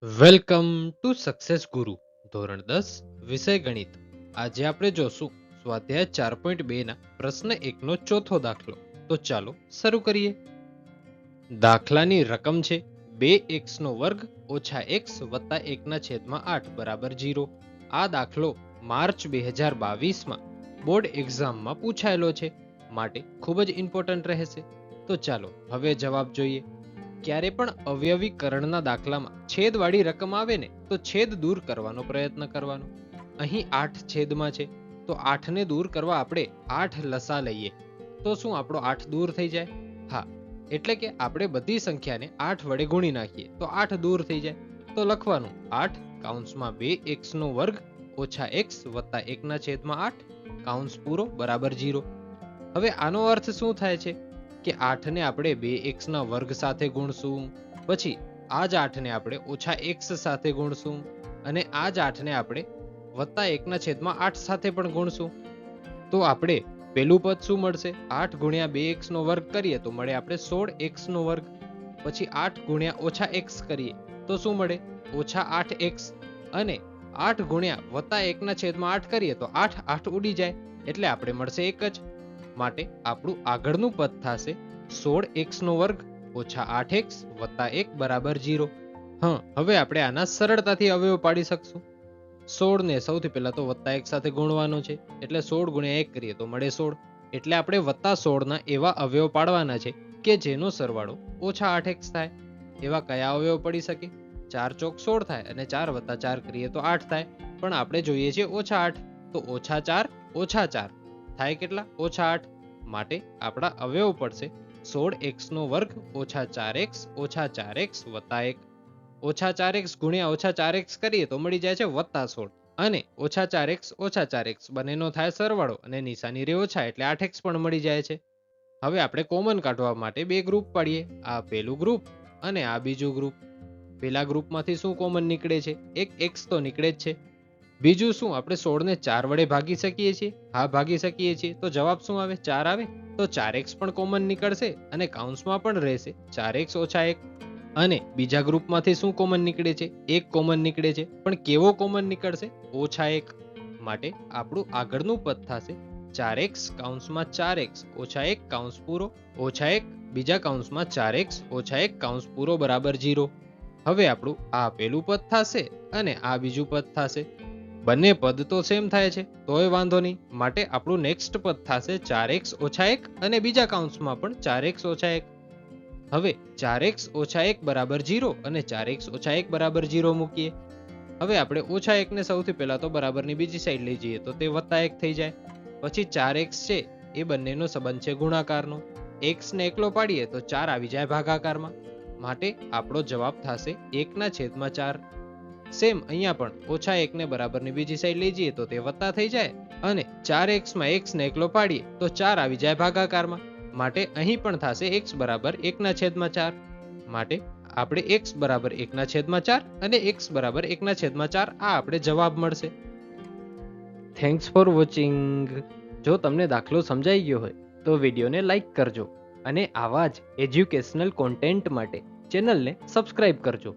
Welcome to success ગુરુ ધોરણ 10 વિષય ગણિત. આજે આપણે જોશું સ્વાધ્યાય 4.2 ના પ્રશ્ન 1 નો ચોથો દાખલો. તો ચાલો શરૂ કરીએ. દાખલાની રકમ છે 2x નો વર્ગ ઓછા x વત્તા 1 ના છેદમાં 8 બરાબર 0. આ દાખલો માર્ચ 2022 માં બોર્ડ એક્ઝામમાં પૂછાયેલો છે, માટે ખૂબ જ ઇમ્પોર્ટન્ટ રહેશે. તો ચાલો હવે જવાબ જોઈએ. ક્યારે પણ અવયવીકરણના દાખલામાં છેદવાળી રકમ આવે ને તો છેદ દૂર કરવાનો પ્રયત્ન કરવાનો. અહીં 8 છેદમાં છે, તો 8 ને દૂર કરવા આપણે 8 લસા લઈએ તો શું આપણો 8 દૂર થઈ જાય? હા, એટલે કે આપણે બધી સંખ્યાને 8 વડે ગુણી નાખીએ તો 8 દૂર થઈ જાય. તો લખવાનું 8 કૌંસમાં 2x નો વર્ગ ઓછા x વત્તા 1 ના છેદમાં 8 કૌંસ પૂરો બરાબર 0. હવે આનો અર્થ શું થાય છે કે 8 ને આપણે 2x ના વર્ગ સાથે ગુણશું, પછી આ જ 8 ને આપણે ઓછા x સાથે ગુણશું, અને આ જ 8 ને આપણે વત્તા 1 ના છેદમાં 8 સાથે પણ ગુણશું. તો આપણે પેલું પદ શું મળશે? 8 ગુણ્યા 2x નો વર્ગ કરીએ તો મળે આપણે 16x નો વર્ગ. પછી 8 ગુણ્યા ઓછા x કરીએ તો શું મળે? ઓછા 8x. અને 8 ગુણ્યા વત્તા 1 ના છેદમાં 8 કરીએ તો 8 8 ઉડી જાય, એટલે આપણે મળશે 1 જ. માટે આપણું આગળનું પદ થશે 16x નો વર્ગ ઓછા 8x વત્તા 1 બરાબર 0. હવે આપણે આના સરળતાથી અવયવ પાડી શકશું. 16 ને સૌથી પહેલા તો વત્તા 1 સાથે ગુણવાનો છે, એટલે 16 ગુણ્યા 1 કરીએ તો મળે 16. એટલે આપણે વત્તા 16 ના એવા અવયવ પાડવાના છે કે જેનો સરવાળો ઓછા 8x થાય. એવા કયા અવયવ પડી શકે? 4 ચોક 16 થાય અને 4 વત્તા 4 કરીએ તો 8 થાય, પણ આપણે જોઈએ છે ઓછા 8, તો ઓછા 4 ઓછા 4 થાય કેટલા? ઓછા 8. માટે આપણા અવયવ પડશે 16x નો વર્ગ ઓછા 4x ઓછા 4x વત્તા 1. ઓછા 4x ગુણ્યા ઓછા 4x કરીએ તો મળી જાય છે વત્તા 16, અને ઓછા 4x ઓછા 4x બંનેનો થાય સરવાળો અને નિશાની રે ઓછા, એટલે 8x પણ મળી જાય છે. હવે આપણે કોમન કાઢવા માટે બે ગ્રુપ પાડીએ, આ પેલું ગ્રુપ અને આ બીજું ગ્રુપ. પેલા ગ્રુપમાંથી શું કોમન નીકળે છે? એક x તો નીકળે જ છે. બીજું શું, આપણે 16 ને 4 વડે ભાગી શકીએ છીએ? હા, ભાગી શકીએ છીએ. તો જવાબ શું આવે? 4 આવે. તો 4x પણ કોમન નીકળશે અને કૌંસમાં પણ રહેશે 4x ઓછા 1. અને બીજા ગ્રુપમાંથી શું કોમન નીકળે છે? 1 કોમન નીકળે છે, પણ કેવો કોમન નીકળશે? ઓછા 1. માટે આપણું આગળનું પદ થશે 4x કૌંસમાં 4x ઓછા 1 કૌંસ પૂરો ઓછા 1 બીજા કૌંસમાં 4x ઓછા 1 કૌંસ પૂરો બરાબર 0. હવે આપણું આ પેલું પદ થશે અને આ બીજું પદ થશે. બંને પદ તો સેમ થાય છે, તોય વાંધો નહીં. માટે આપણું નેક્સ્ટ પદ થશે 4x ઓછા 1 અને બીજા કૌંસમાં પણ 4x ઓછા 1. હવે 4x ઓછા 1 બરાબર 0 અને 4x ઓછા 1 બરાબર 0 મૂકીએ. હવે આપણે ઓછા 1 ને સૌથી પહેલા તો બરાબરની બીજી સાઈડ લઈ જઈએ તો તે વત્તા 1 થઈ જાય. પછી 4x છે એ બંનેનો સંબંધ છે ગુણાકારનો. x ને એકલો પાડીએ તો 4 આવી જાય ભાગાકારમાં. માટે આપણો જવાબ થશે 1 ના છેદમાં 4. સેમ અહીંયા પણ ઓછા 1 ને બરાબરની બીજી સાઈડ લઈ જઈએ તો તે વત્તા થઈ જાય, અને 4x માં x ને એકલો પાડીએ તો 4 આવી જાય ભાગાકારમાં. માટે અહીં પણ થશે x બરાબર 1 ના છેદમાં 4. માટે આપણે x બરાબર 1 ના છેદમાં 4 અને x બરાબર 1 ના છેદમાં 4 આ આપણે જવાબ મળશે. Thanks for watching. જો તમને દાખલો સમજાઈ ગયો હોય તો વિડીયોને લાઈક કરજો, અને આવા જ એજ્યુકેશનલ કોન્ટેન્ટ માટે ચેનલને સબસ્ક્રાઇબ કરજો.